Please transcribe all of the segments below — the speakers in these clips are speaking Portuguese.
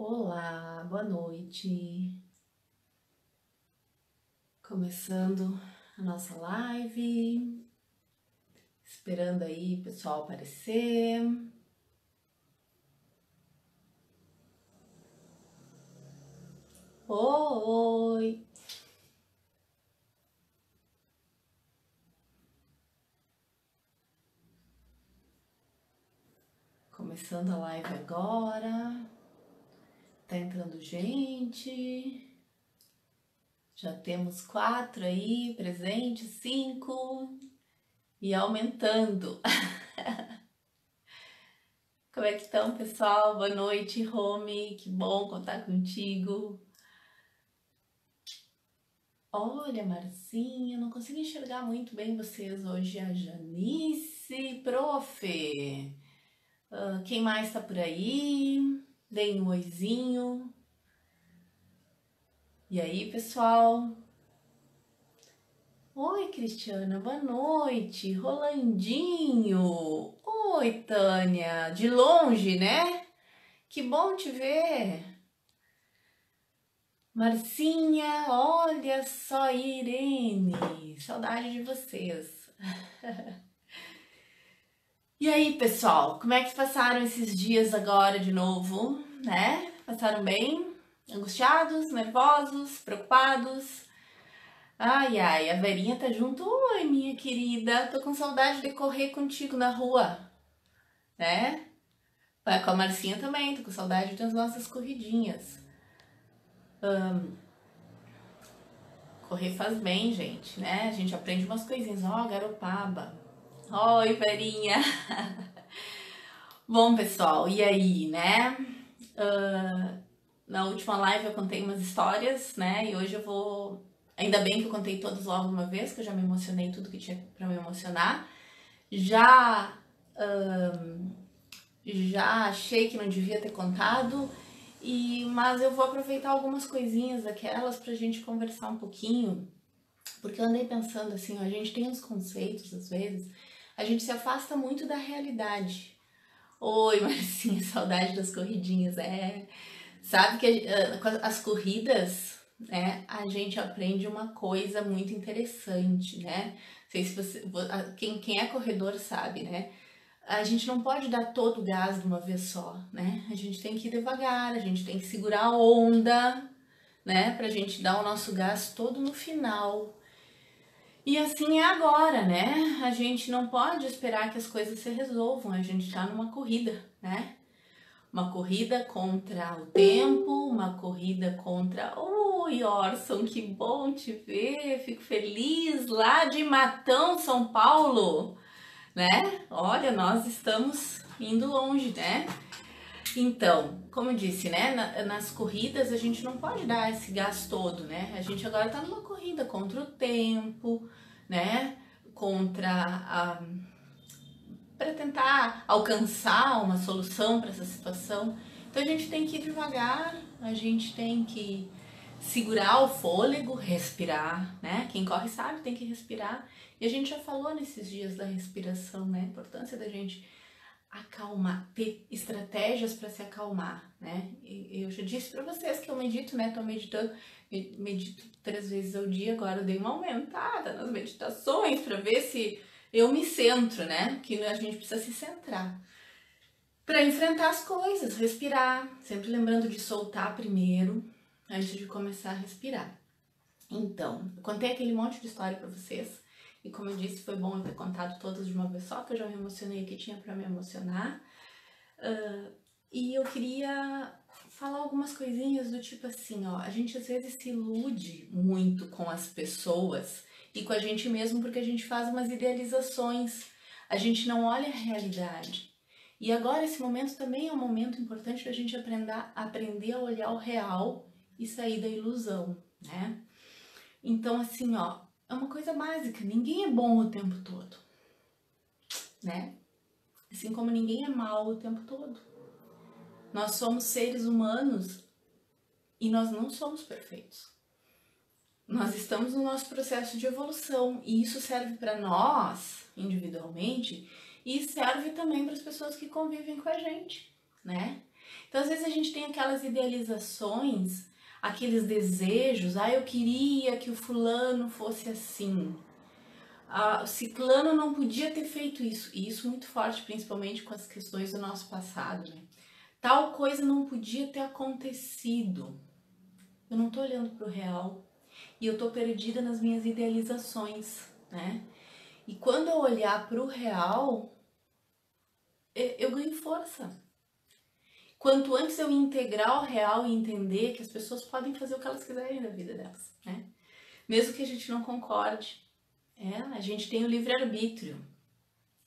Olá, boa noite. Começando a nossa live, esperando aí o pessoal aparecer. Oi! Começando a live agora. Tá entrando gente. Já temos 4 aí presentes, 5 e aumentando. Como é que estão, pessoal? Boa noite, Rome. Que bom contar contigo. Olha, Marcinha, não consigo enxergar muito bem vocês hoje. A Janice, prof. Quem mais tá por aí? Deem um oizinho. E aí, pessoal? Oi, Cristiana, boa noite. Rolandinho. Oi, Tânia. De longe, né? Que bom te ver. Marcinha, olha só, Irene. Saudade de vocês. E aí, pessoal, como é que passaram esses dias agora de novo, né? Passaram bem? Angustiados, nervosos, preocupados? Ai, ai, a Verinha tá junto. Oi, minha querida, tô com saudade de correr contigo na rua, né? Vai com a Marcinha também, tô com saudade das nossas corridinhas. Correr faz bem, gente, né? A gente aprende umas coisinhas. Ó, garopaba. Oi, Verinha. Bom, pessoal, e aí, né? Na última live eu contei umas histórias, né? E hoje eu vou. Ainda bem que eu contei todas logo de uma vez, que eu já me emocionei tudo que tinha pra me emocionar. Já. Já achei que não devia ter contado, mas eu vou aproveitar algumas coisinhas daquelas pra gente conversar um pouquinho, porque eu andei pensando assim, ó, a gente tem uns conceitos às vezes, a gente se afasta muito da realidade. Oi, Marcinha, saudade das corridinhas, Sabe que com as corridas, né, a gente aprende uma coisa muito interessante, né? Não sei se quem é corredor sabe, né? A gente não pode dar todo o gás de uma vez só, né? A gente tem que ir devagar, a gente tem que segurar a onda, né? Pra gente dar o nosso gás todo no final. E assim é agora, né? A gente não pode esperar que as coisas se resolvam, a gente tá numa corrida, né? Uma corrida contra o tempo, uma corrida contra. Oi, Orson, que bom te ver, fico feliz lá de Matão, São Paulo, né? Olha, nós estamos indo longe, né? Então, como eu disse, né? Nas corridas a gente não pode dar esse gás todo, né? A gente agora tá numa corrida contra o tempo, né? Contra a para tentar alcançar uma solução para essa situação. Então a gente tem que ir devagar, a gente tem que segurar o fôlego, respirar, né? Quem corre sabe, tem que respirar. E a gente já falou nesses dias da respiração, né? A importância da gente acalmar, ter estratégias para se acalmar, né? E eu já disse para vocês que eu medito, né? Tô meditando, medito 3 vezes ao dia, agora eu dei uma aumentada nas meditações para ver se eu me centro, né? Que a gente precisa se centrar para enfrentar as coisas, respirar, sempre lembrando de soltar primeiro antes de começar a respirar. Então, eu contei aquele monte de história para vocês e como eu disse, foi bom eu ter contado todas de uma vez só, que eu já me emocionei o que tinha para me emocionar. E eu queria falar algumas coisinhas do tipo assim, ó, a gente às vezes se ilude muito com as pessoas e com a gente mesmo porque a gente faz umas idealizações, a gente não olha a realidade. E agora esse momento também é um momento importante da gente aprender a olhar o real e sair da ilusão, né? Então assim, ó, é uma coisa básica, ninguém é bom o tempo todo, né? Assim como ninguém é mal o tempo todo. Nós somos seres humanos e nós não somos perfeitos. Nós estamos no nosso processo de evolução e isso serve para nós individualmente e serve também para as pessoas que convivem com a gente, né? Então, às vezes a gente tem aquelas idealizações, aqueles desejos, eu queria que o fulano fosse assim, o ciclano não podia ter feito isso, e isso muito forte, principalmente com as questões do nosso passado, né? Tal coisa não podia ter acontecido. Eu não tô olhando pro real e eu tô perdida nas minhas idealizações, né? E quando eu olhar pro real, eu ganho força. Quanto antes eu integrar o real e entender que as pessoas podem fazer o que elas quiserem na vida delas, né? Mesmo que a gente não concorde. A gente tem o livre-arbítrio,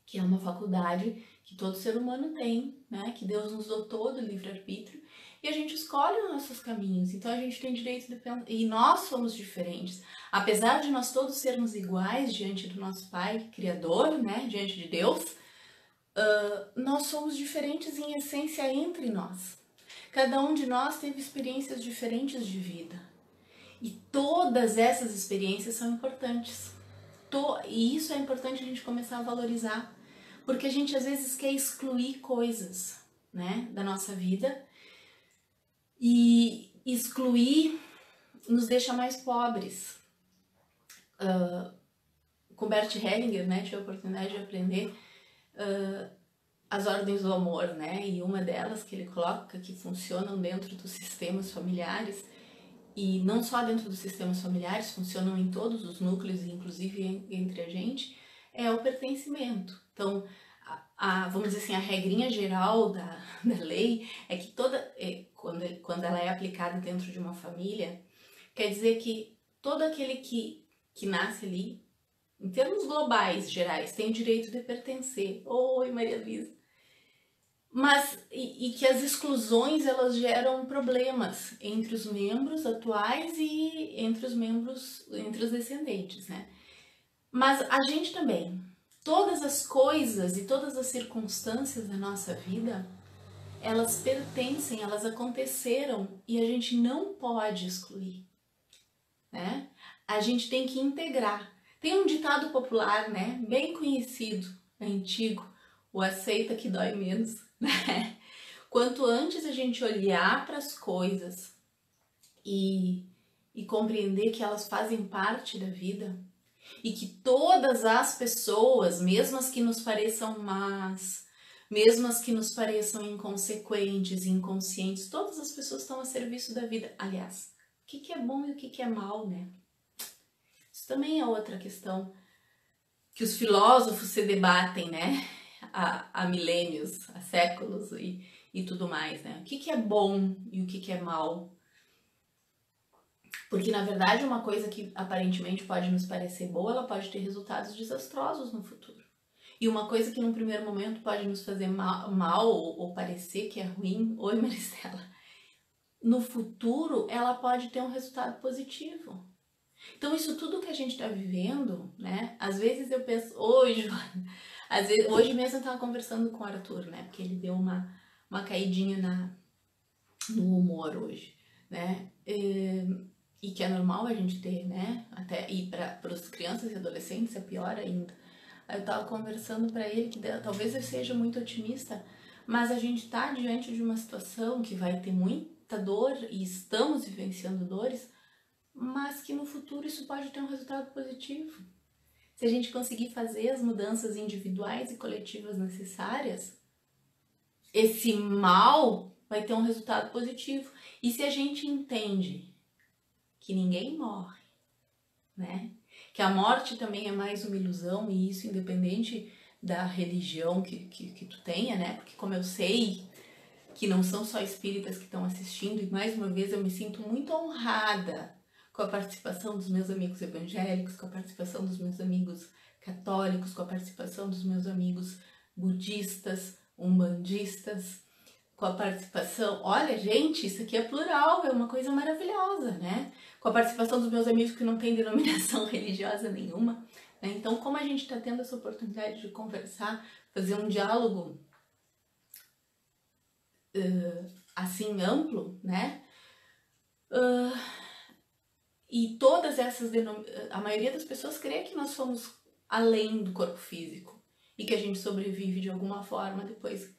que é uma faculdade que todo ser humano tem, né? Que Deus nos dotou do livre-arbítrio e a gente escolhe os nossos caminhos. Então a gente tem direito de pensar, e nós somos diferentes. Apesar de nós todos sermos iguais diante do nosso Pai Criador, né? Diante de Deus, nós somos diferentes em essência entre nós. Cada um de nós teve experiências diferentes de vida. E todas essas experiências são importantes. E isso é importante a gente começar a valorizar. Porque a gente às vezes quer excluir coisas, né, da nossa vida. E excluir nos deixa mais pobres. Com Bert Hellinger, né, tive a oportunidade de aprender as ordens do amor, né? E uma delas que ele coloca que funcionam dentro dos sistemas familiares, e não só dentro dos sistemas familiares, funcionam em todos os núcleos, inclusive entre a gente, é o pertencimento. Então, vamos dizer assim, a regrinha geral da lei é que quando ela é aplicada dentro de uma família, quer dizer que todo aquele que nasce ali, em termos globais, gerais, tem o direito de pertencer. Oi, Maria Luísa. Mas, e que as exclusões, elas geram problemas entre os membros atuais e entre os descendentes, né? Mas a gente também, todas as coisas e todas as circunstâncias da nossa vida, elas pertencem, elas aconteceram e a gente não pode excluir, né? A gente tem que integrar. Tem um ditado popular, né, bem conhecido, antigo, o aceita que dói menos, né? Quanto antes a gente olhar para as coisas e compreender que elas fazem parte da vida e que todas as pessoas, mesmo as que nos pareçam más, mesmo as que nos pareçam inconsequentes, inconscientes, todas as pessoas estão a serviço da vida. Aliás, o que é bom e o que é mal, né? Isso também é outra questão que os filósofos se debatem, né? Há milênios, há séculos e tudo mais, né? O que é bom e o que é mal? Porque, na verdade, uma coisa que aparentemente pode nos parecer boa, ela pode ter resultados desastrosos no futuro. E uma coisa que, num primeiro momento, pode nos fazer mal ou parecer que é ruim, oi, Maristela, no futuro, ela pode ter um resultado positivo. Então, isso tudo que a gente está vivendo, né? Às vezes eu penso, hoje mesmo eu estava conversando com o Arthur, né? Porque ele deu uma caidinha no humor hoje, né? E que é normal a gente ter, né? Até e para as crianças e adolescentes é pior ainda. Aí eu estava conversando para ele que talvez eu seja muito otimista, mas a gente está diante de uma situação que vai ter muita dor e estamos vivenciando dores, mas que no futuro isso pode ter um resultado positivo. Se a gente conseguir fazer as mudanças individuais e coletivas necessárias, esse mal vai ter um resultado positivo. E se a gente entende que ninguém morre, né? Que a morte também é mais uma ilusão, e isso independente da religião que tu tenha, né? Porque como eu sei que não são só espíritas que estão assistindo, e mais uma vez eu me sinto muito honrada com a participação dos meus amigos evangélicos, com a participação dos meus amigos católicos, com a participação dos meus amigos budistas, umbandistas, com a participação... Olha, gente, isso aqui é plural, é uma coisa maravilhosa, né? Com a participação dos meus amigos que não têm denominação religiosa nenhuma, né? Então, como a gente está tendo essa oportunidade de conversar, fazer um diálogo assim amplo, né? E todas essas a maioria das pessoas crê que nós somos além do corpo físico e que a gente sobrevive de alguma forma depois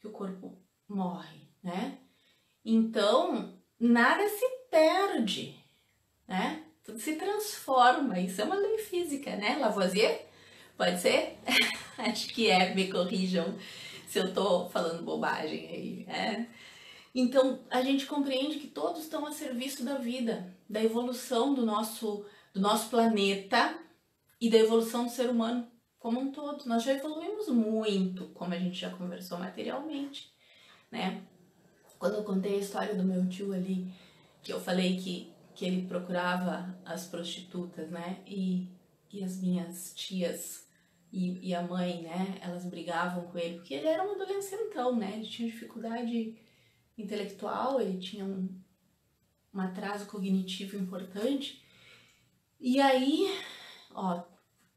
que o corpo morre, né? Então, nada se perde, né? Tudo se transforma. Isso é uma lei física, né? Lavoisier? Pode ser? Acho que é, me corrijam se eu tô falando bobagem aí, né? Então, a gente compreende que todos estão a serviço da vida, da evolução do nosso planeta e da evolução do ser humano como um todo. Nós já evoluímos muito, como a gente já conversou materialmente, né? Quando eu contei a história do meu tio ali, que eu falei que ele procurava as prostitutas, né? E as minhas tias e a mãe, né? Elas brigavam com ele, porque ele era um adolescentão, né? Ele tinha dificuldade intelectual, ele tinha um atraso cognitivo importante. E aí, ó,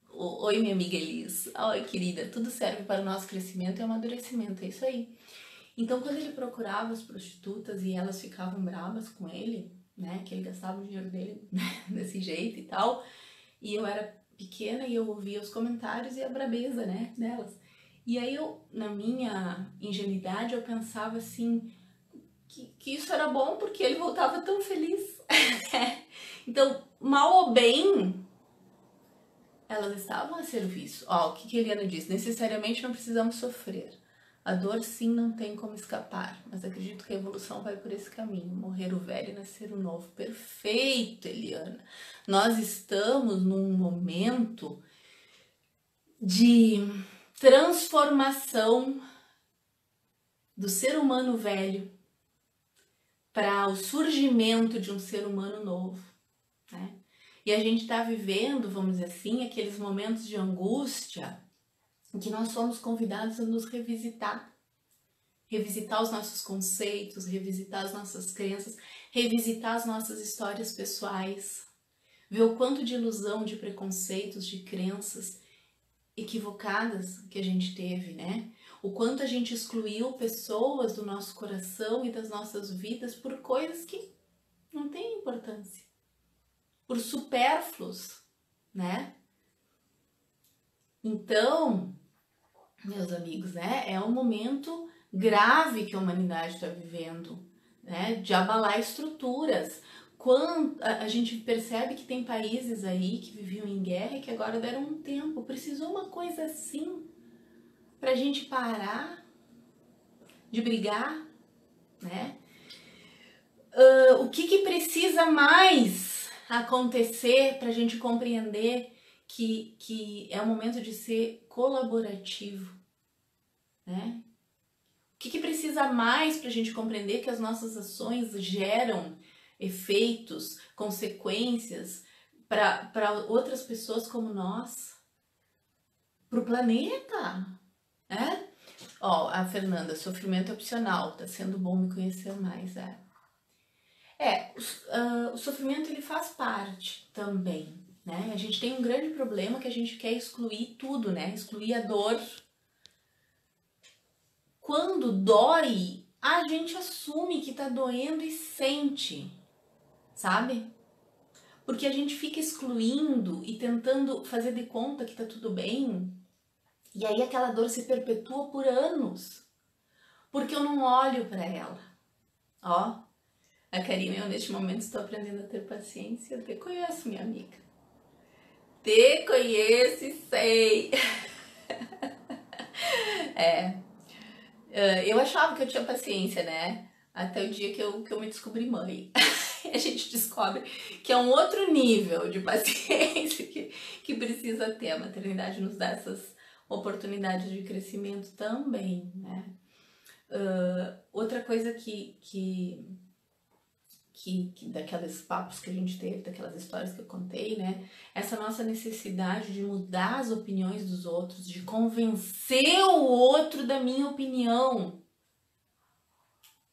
oi minha amiga Elis, oi querida, tudo serve para o nosso crescimento e amadurecimento, é isso aí. Então quando ele procurava as prostitutas e elas ficavam bravas com ele, né, que ele gastava o dinheiro dele desse jeito e tal, e eu era pequena e eu ouvia os comentários e a brabeza, né, delas. E aí eu, na minha ingenuidade, eu pensava assim, que isso era bom porque ele voltava tão feliz. Então, mal ou bem, elas estavam a serviço. Ó, o que Eliana diz? Necessariamente não precisamos sofrer. A dor sim não tem como escapar, mas acredito que a evolução vai por esse caminho. Morrer o velho e nascer o novo. Perfeito, Eliana. Nós estamos num momento de transformação do ser humano velho para o surgimento de um ser humano novo, né? E a gente está vivendo, vamos dizer assim, aqueles momentos de angústia em que nós somos convidados a nos revisitar. Revisitar os nossos conceitos, revisitar as nossas crenças, revisitar as nossas histórias pessoais, ver o quanto de ilusão, de preconceitos, de crenças equivocadas que a gente teve, né? O quanto a gente excluiu pessoas do nosso coração e das nossas vidas por coisas que não têm importância, por supérfluos, né? Então, meus amigos, né, é um momento grave que a humanidade está vivendo, né, de abalar estruturas. Quando a gente percebe que tem países aí que viviam em guerra e que agora deram um tempo, precisou uma coisa assim para a gente parar de brigar, né? O que precisa mais acontecer para a gente compreender que é o momento de ser colaborativo, né? O que precisa mais para a gente compreender que as nossas ações geram efeitos, consequências para outras pessoas como nós, para o planeta, né? Ó, a Fernanda, sofrimento opcional, tá sendo bom me conhecer mais, o sofrimento ele faz parte também, né? A gente tem um grande problema que a gente quer excluir tudo, né? Excluir a dor. Quando dói, a gente assume que tá doendo e sente, sabe? Porque a gente fica excluindo e tentando fazer de conta que tá tudo bem, e aí aquela dor se perpetua por anos, porque eu não olho para ela. Ó, a Karina, eu neste momento estou aprendendo a ter paciência. Eu te conheço, minha amiga. Te conheço e sei. Eu achava que eu tinha paciência, né? Até o dia que eu me descobri mãe. A gente descobre que é um outro nível de paciência que precisa ter. A maternidade nos dá essas oportunidades de crescimento também, né? Outra coisa que daqueles papos que a gente teve, daquelas histórias que eu contei, né? Essa nossa necessidade de mudar as opiniões dos outros, de convencer o outro da minha opinião.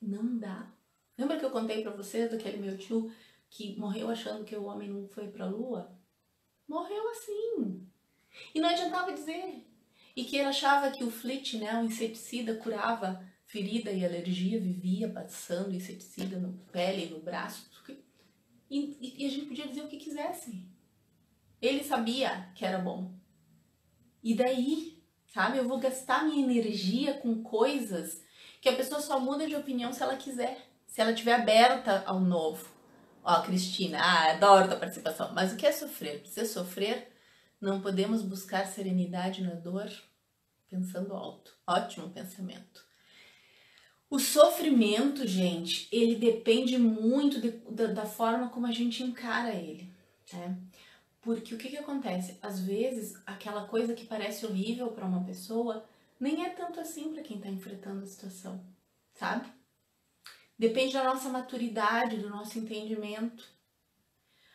Não dá. Lembra que eu contei pra vocês daquele meu tio que morreu achando que o homem não foi pra lua? Morreu assim. E não adiantava dizer. E que ele achava que o Flit, né, o inseticida, curava ferida e alergia, vivia passando inseticida no pele, no braço. E a gente podia dizer o que quisesse. Ele sabia que era bom. E daí, sabe, eu vou gastar minha energia com coisas que a pessoa só muda de opinião se ela quiser. se ela estiver aberta ao novo. Ó, Cristina, adoro tua participação. Mas o que é sofrer? Precisa sofrer? Não podemos buscar serenidade na dor pensando alto. Ótimo pensamento. O sofrimento, gente, ele depende muito da forma como a gente encara ele, né? Porque o que acontece? Às vezes, aquela coisa que parece horrível para uma pessoa nem é tanto assim para quem está enfrentando a situação, sabe? Depende da nossa maturidade, do nosso entendimento.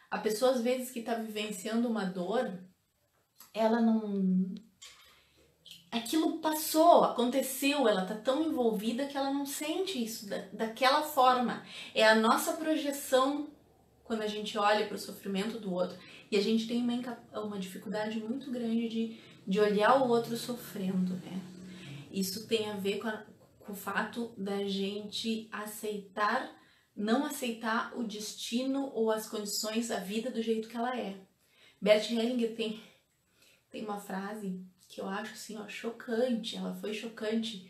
A pessoa, às vezes, que está vivenciando uma dor, ela não... Aquilo passou, aconteceu, ela tá tão envolvida que ela não sente isso daquela forma. É a nossa projeção quando a gente olha para o sofrimento do outro. E a gente tem uma dificuldade muito grande de olhar o outro sofrendo, né? Isso tem a ver com o fato da gente aceitar, não aceitar o destino ou as condições da vida do jeito que ela é. Bert Hellinger tem uma frase que eu acho assim, ó, chocante, ela foi chocante,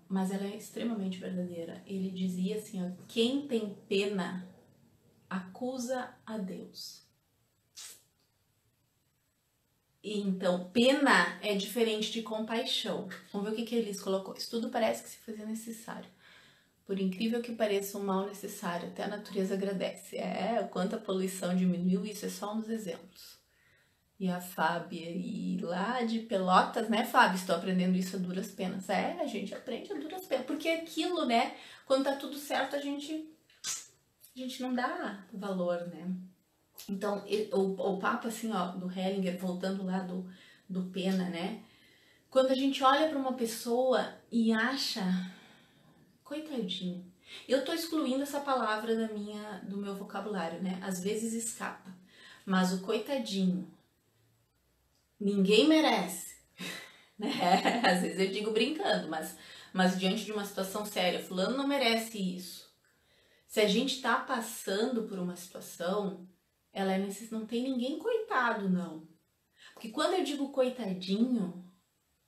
mas ela é extremamente verdadeira. Ele dizia assim, ó, quem tem pena acusa a Deus. Então, pena é diferente de compaixão. Vamos ver o que Elis colocou. Isso tudo parece que se fazia necessário. Por incrível que pareça, um mal necessário, até a natureza agradece. O quanto a poluição diminuiu, isso é só um dos exemplos. E a Fábia, e lá de Pelotas, né, Fábia? Estou aprendendo isso a duras penas. A gente aprende a duras penas. Porque aquilo, né, quando tá tudo certo, a gente não dá valor, né? Então, o papo, assim, ó, do Hellinger, voltando lá do pena, né? Quando a gente olha para uma pessoa e acha, coitadinho, eu tô excluindo essa palavra do meu vocabulário, né? Às vezes escapa. Mas o coitadinho, ninguém merece, né? Às vezes eu digo brincando, mas diante de uma situação séria, fulano não merece isso. Se a gente tá passando por uma situação, não tem ninguém coitado, não. Porque quando eu digo coitadinho,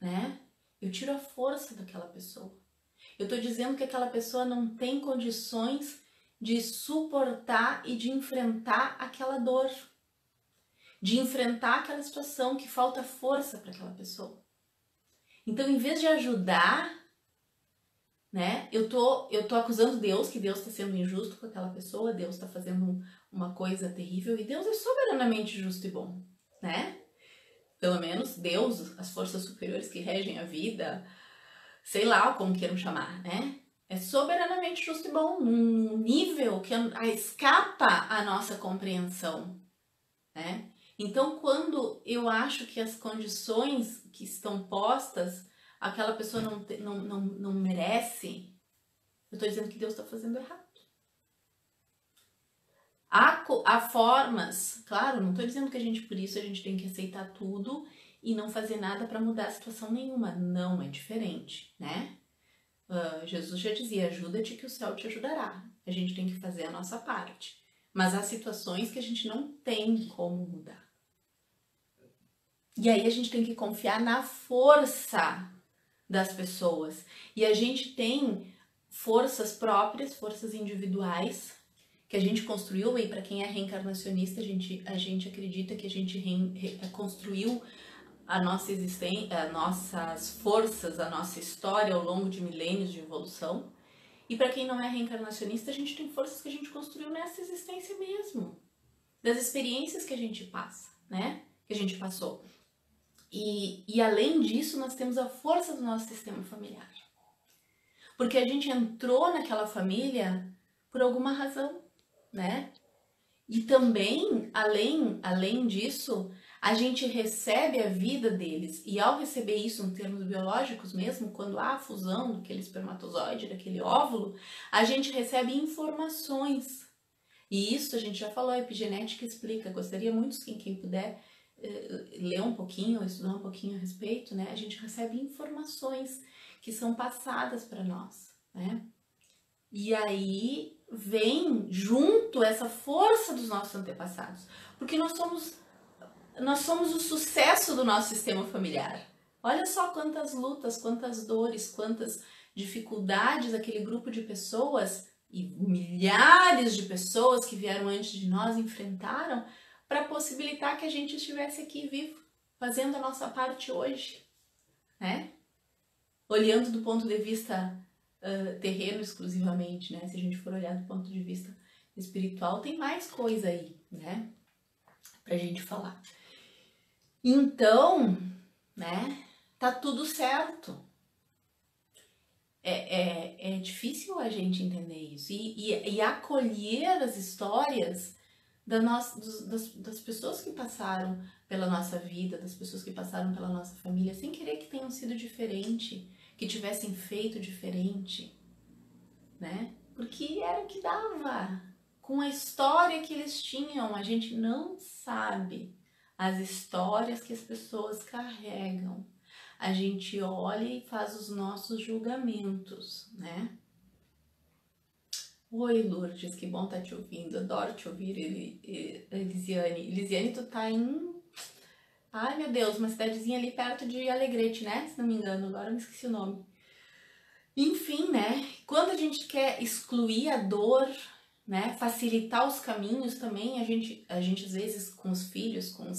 né, eu tiro a força daquela pessoa. Eu tô dizendo que aquela pessoa não tem condições de suportar e de enfrentar aquela dor. De enfrentar aquela situação, que falta força para aquela pessoa. Então, em vez de ajudar, né, eu tô acusando Deus, que Deus está sendo injusto com aquela pessoa, Deus está fazendo uma coisa terrível, e Deus é soberanamente justo e bom, né? Pelo menos Deus, as forças superiores que regem a vida, sei lá como queiram chamar, né? É soberanamente justo e bom, num nível que escapa a nossa compreensão, né? Então, quando eu acho que as condições que estão postas, aquela pessoa não merece, eu estou dizendo que Deus está fazendo errado. Há formas, claro, não estou dizendo que por isso a gente tem que aceitar tudo e não fazer nada para mudar a situação nenhuma. Não, é diferente, né? Jesus já dizia, ajuda-te que o céu te ajudará. A gente tem que fazer a nossa parte. Mas há situações que a gente não tem como mudar. E aí a gente tem que confiar na força das pessoas. E a gente tem forças próprias, forças individuais, que a gente construiu, e para quem é reencarnacionista, a gente acredita que a gente construiu a nossa existência, as nossas forças, a nossa história ao longo de milênios de evolução. E para quem não é reencarnacionista, a gente tem forças que a gente construiu nessa existência mesmo, das experiências que a gente passa, né? Que a gente passou. E além disso, nós temos a força do nosso sistema familiar. Porque a gente entrou naquela família por alguma razão, né? E também, além disso, a gente recebe a vida deles. E ao receber isso em termos biológicos mesmo, quando há a fusão daquele espermatozoide, daquele óvulo, a gente recebe informações. E isso a gente já falou, a epigenética explica. Gostaria muito que quem puder ler um pouquinho, estudar um pouquinho a respeito, né? A gente recebe informações que são passadas para nós, né? E aí vem junto essa força dos nossos antepassados, porque nós somos o sucesso do nosso sistema familiar. Olha só quantas lutas, quantas dores, quantas dificuldades aquele grupo de pessoas e milhares de pessoas que vieram antes de nós enfrentaram para possibilitar que a gente estivesse aqui vivo, fazendo a nossa parte hoje, né? Olhando do ponto de vista terreno exclusivamente, né? Se a gente for olhar do ponto de vista espiritual, tem mais coisa aí, né? Pra gente falar. Então, né? Tá tudo certo. É difícil a gente entender isso e acolher as histórias das pessoas que passaram pela nossa vida, das pessoas que passaram pela nossa família, sem querer que tenham sido diferente, que tivessem feito diferente, né? Porque era o que dava. Com a história que eles tinham, a gente não sabe as histórias que as pessoas carregam. A gente olha e faz os nossos julgamentos, né? Oi, Lourdes, que bom estar te ouvindo. Adoro te ouvir, Elisiane. Elisiane, tu tá em... Ai, meu Deus, uma cidadezinha ali perto de Alegrete, né? Se não me engano, agora eu me esqueci o nome. Enfim, né? Quando a gente quer excluir a dor, né? Facilitar os caminhos também, a gente às vezes com os filhos, com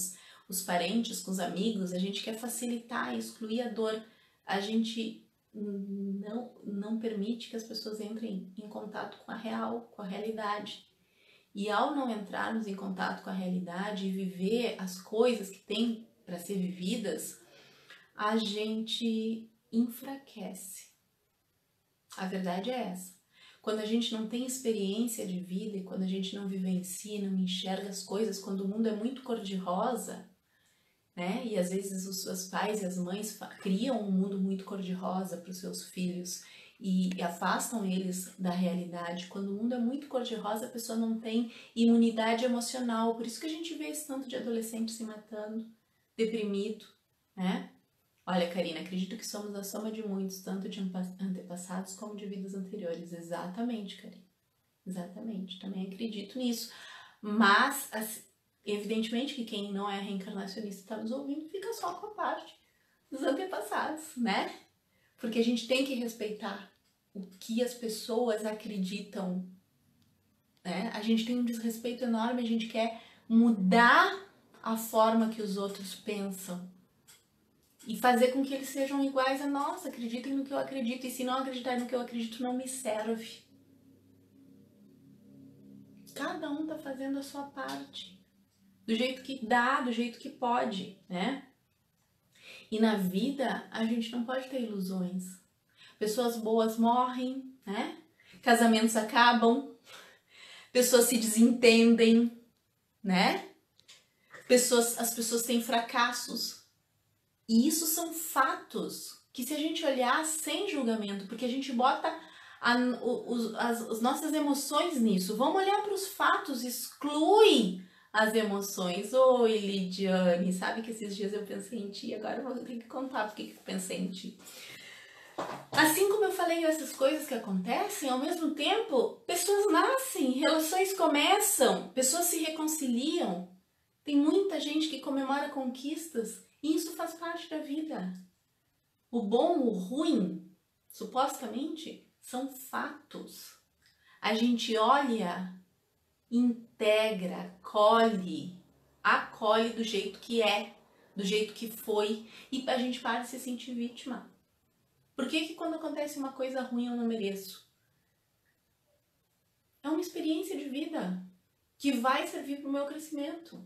os parentes, com os amigos, a gente quer facilitar e excluir a dor. A gente não permite que as pessoas entrem em contato com a real, com a realidade. E ao não entrarmos em contato com a realidade e viver as coisas que tem para ser vividas, a gente enfraquece. A verdade é essa. Quando a gente não tem experiência de vida e quando a gente não vivencia, não enxerga as coisas, quando o mundo é muito cor-de-rosa, né? E às vezes os seus pais e as mães criam um mundo muito cor-de-rosa para os seus filhos e afastam eles da realidade. Quando o mundo é muito cor-de-rosa, a pessoa não tem imunidade emocional. Por isso que a gente vê esse tanto de adolescente se matando, deprimido, né? Olha, Karina, acredito que somos a soma de muitos, tanto de antepassados como de vidas anteriores. Exatamente, Karina. Exatamente. Também acredito nisso. Mas, evidentemente que quem não é reencarnacionista está nos ouvindo, fica só com a parte dos antepassados, né? Porque a gente tem que respeitar o que as pessoas acreditam, né? A gente tem um desrespeito enorme, a gente quer mudar a forma que os outros pensam e fazer com que eles sejam iguais a nós, acreditem no que eu acredito, e se não acreditarem no que eu acredito, não me serve. Cada um tá fazendo a sua parte, do jeito que dá, do jeito que pode, né? E na vida, a gente não pode ter ilusões. Pessoas boas morrem, né? Casamentos acabam, pessoas se desentendem, né? As pessoas têm fracassos. E isso são fatos que se a gente olhar sem julgamento, porque a gente bota as nossas emoções nisso, vamos olhar para os fatos, exclui as emoções. Oi, Lidiane, sabe que esses dias eu pensei em ti, agora eu vou ter que contar porque eu pensei em ti. Assim como eu falei essas coisas que acontecem, ao mesmo tempo, pessoas nascem, relações começam, pessoas se reconciliam. Tem muita gente que comemora conquistas e isso faz parte da vida. O bom, o ruim, supostamente, são fatos. A gente olha, integra, acolhe do jeito que é, do jeito que foi, e a gente para de se sentir vítima. Por que quando acontece uma coisa ruim eu não mereço? É uma experiência de vida que vai servir para o meu crescimento,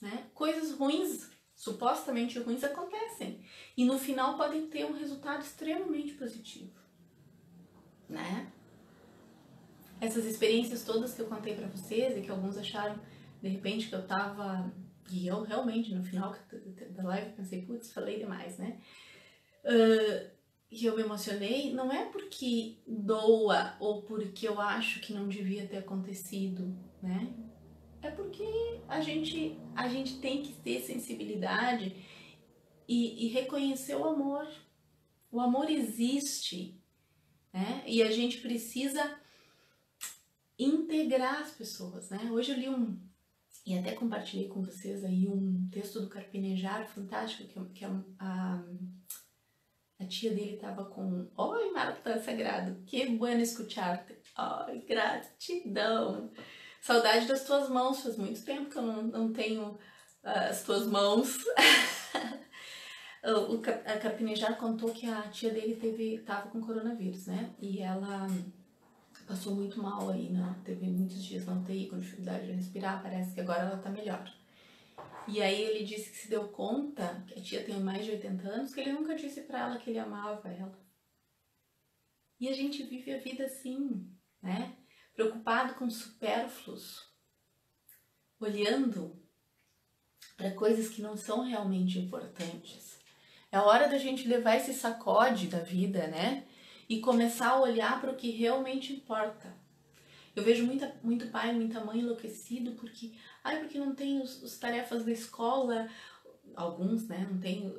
né? Coisas ruins, supostamente ruins, acontecem e no final podem ter um resultado extremamente positivo, né? Essas experiências todas que eu contei para vocês e que alguns acharam de repente que eu tava, e eu realmente no final da live pensei, putz, falei demais, né? E eu me emocionei, não é porque doa ou porque eu acho que não devia ter acontecido, né? É porque a gente tem que ter sensibilidade e reconhecer o amor. O amor existe, né? E a gente precisa integrar as pessoas, né? Hoje eu li e até compartilhei com vocês aí um texto do Carpinejar fantástico, que é A tia dele tava com... Oi, Marta Sagrado, que bueno escuchar-te. Ai, gratidão. Saudade das tuas mãos, faz muito tempo que eu não tenho as tuas mãos. A Carpinejar contou que a tia dele tava com coronavírus, né? E ela passou muito mal aí, né? Teve muitos dias na UTI com dificuldade de respirar, parece que agora ela tá melhor. E aí ele disse que se deu conta, que a tia tem mais de 80 anos, que ele nunca disse pra ela que ele amava ela. E a gente vive a vida assim, né? Preocupado com supérfluos, olhando para coisas que não são realmente importantes. É hora da gente levar esse sacode da vida, né? E começar a olhar para o que realmente importa. Eu vejo muito pai, muita mãe enlouquecido porque não tem os tarefas da escola, alguns, né? Não tem,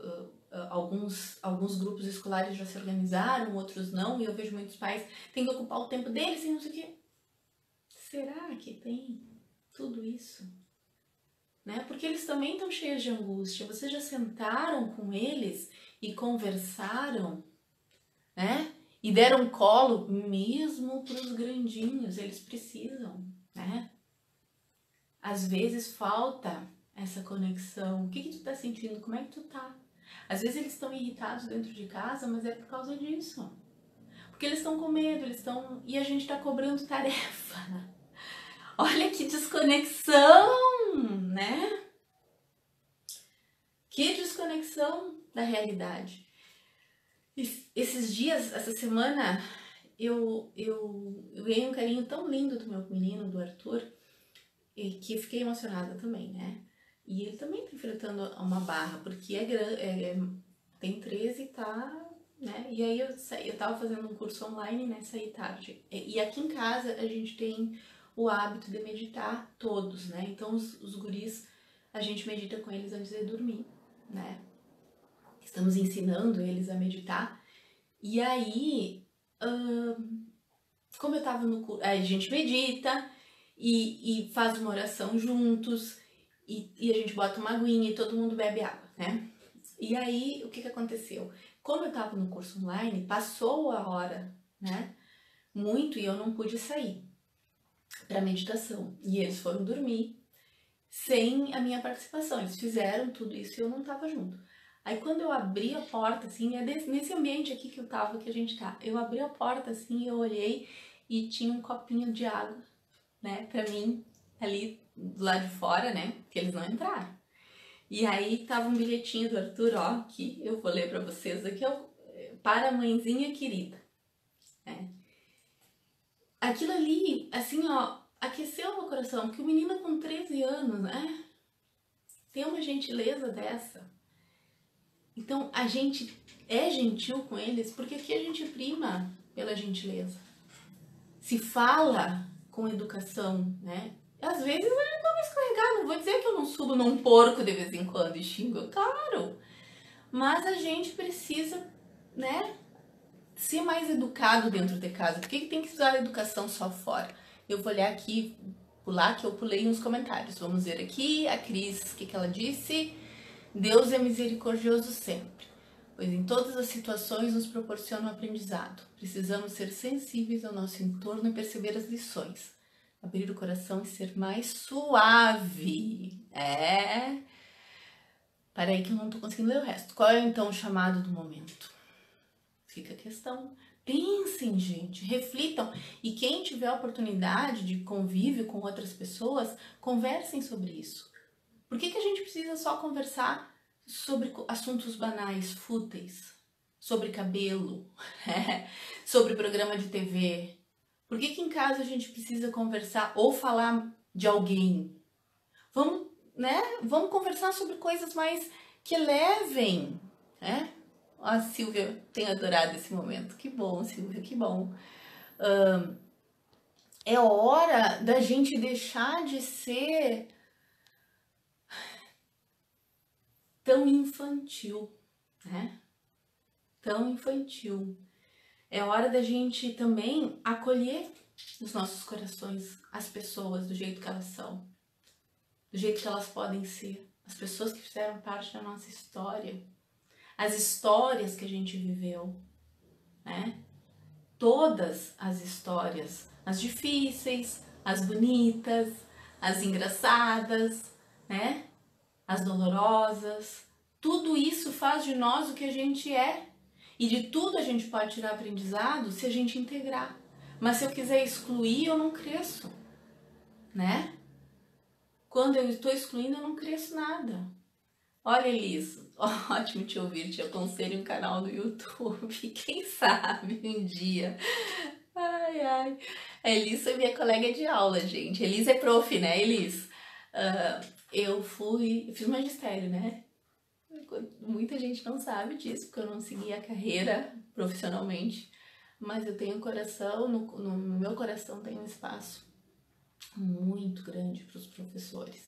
alguns grupos escolares já se organizaram, outros não, e eu vejo muitos pais têm que ocupar o tempo deles e não sei o quê. Será que tem tudo isso? Né? Porque eles também estão cheios de angústia. Vocês já sentaram com eles e conversaram, né? E deram colo mesmo para os grandinhos, eles precisam, né? Às vezes falta essa conexão. O que tu tá sentindo? Como é que tu tá? Às vezes eles estão irritados dentro de casa, mas é por causa disso. Porque eles estão com medo, e a gente tá cobrando tarefa. Olha que desconexão, né? Que desconexão da realidade. Esses dias, essa semana, eu ganhei um carinho tão lindo do meu menino, do Arthur, que eu fiquei emocionada também, né? E ele também tá enfrentando uma barra, porque tem 13 e tá, né? E aí eu tava fazendo um curso online, né? Saí tarde. E aqui em casa a gente tem o hábito de meditar todos, né? Então os guris, a gente medita com eles antes de dormir, né? Estamos ensinando eles a meditar. E aí, como eu tava no curso, a gente medita e faz uma oração juntos e a gente bota uma aguinha e todo mundo bebe água, né? E aí, o que aconteceu? Como eu tava no curso online, passou a hora, né? Muito, e eu não pude sair para meditação. E eles foram dormir sem a minha participação. Eles fizeram tudo isso e eu não tava junto. Aí quando eu abri a porta, assim, nesse ambiente aqui que eu tava, que a gente tá, eu abri a porta, assim, eu olhei e tinha um copinho de água, né, pra mim, ali do lado de fora, né, que eles não entraram. E aí tava um bilhetinho do Arthur, ó, que eu vou ler pra vocês aqui, para a mãezinha querida, né. Aquilo ali, assim, ó, aqueceu o meu coração, porque o menino com 13 anos, né, tem uma gentileza dessa. Então, a gente é gentil com eles porque aqui a gente prima pela gentileza. Se fala com educação, né? Às vezes ele dá uma escorregada, não vou dizer que eu não subo num porco de vez em quando e xingo, claro. Mas a gente precisa, né, ser mais educado dentro de casa. Por que tem que usar a educação só fora? Eu vou olhar aqui, pular que eu pulei nos comentários. Vamos ver aqui, a Cris, o que ela disse? Deus é misericordioso sempre, pois em todas as situações nos proporciona um aprendizado. Precisamos ser sensíveis ao nosso entorno e perceber as lições. Abrir o coração e ser mais suave. Para aí que eu não tô conseguindo ler o resto. Qual é então o chamado do momento? Fica a questão. Pensem, gente, reflitam. E quem tiver a oportunidade de convívio com outras pessoas, conversem sobre isso. Por que a gente precisa só conversar sobre assuntos banais, fúteis? Sobre cabelo, sobre programa de TV? Por que em casa a gente precisa conversar ou falar de alguém? Vamos, né? Vamos conversar sobre coisas mais que levem, né? A Silvia tem adorado esse momento. Que bom, Silvia, que bom. É hora da gente deixar de ser tão infantil, né? Tão infantil. É hora da gente também acolher nos nossos corações as pessoas do jeito que elas são, do jeito que elas podem ser, as pessoas que fizeram parte da nossa história. as histórias que a gente viveu, né? Todas as histórias, as difíceis, as bonitas, as engraçadas, né? As dolorosas, tudo isso faz de nós o que a gente é. E de tudo a gente pode tirar aprendizado se a gente integrar. Mas se eu quiser excluir, eu não cresço, né? Quando eu estou excluindo, eu não cresço nada. Olha, Elis, ótimo te ouvir, te aconselho um canal no YouTube, quem sabe um dia. Ai, ai. A Elis foi minha colega de aula, gente. Elis é prof, né, Elis? Ah, eu fiz magistério, né? Muita gente não sabe disso, porque eu não segui a carreira profissionalmente, mas eu tenho coração, no meu coração tem um espaço muito grande para os professores.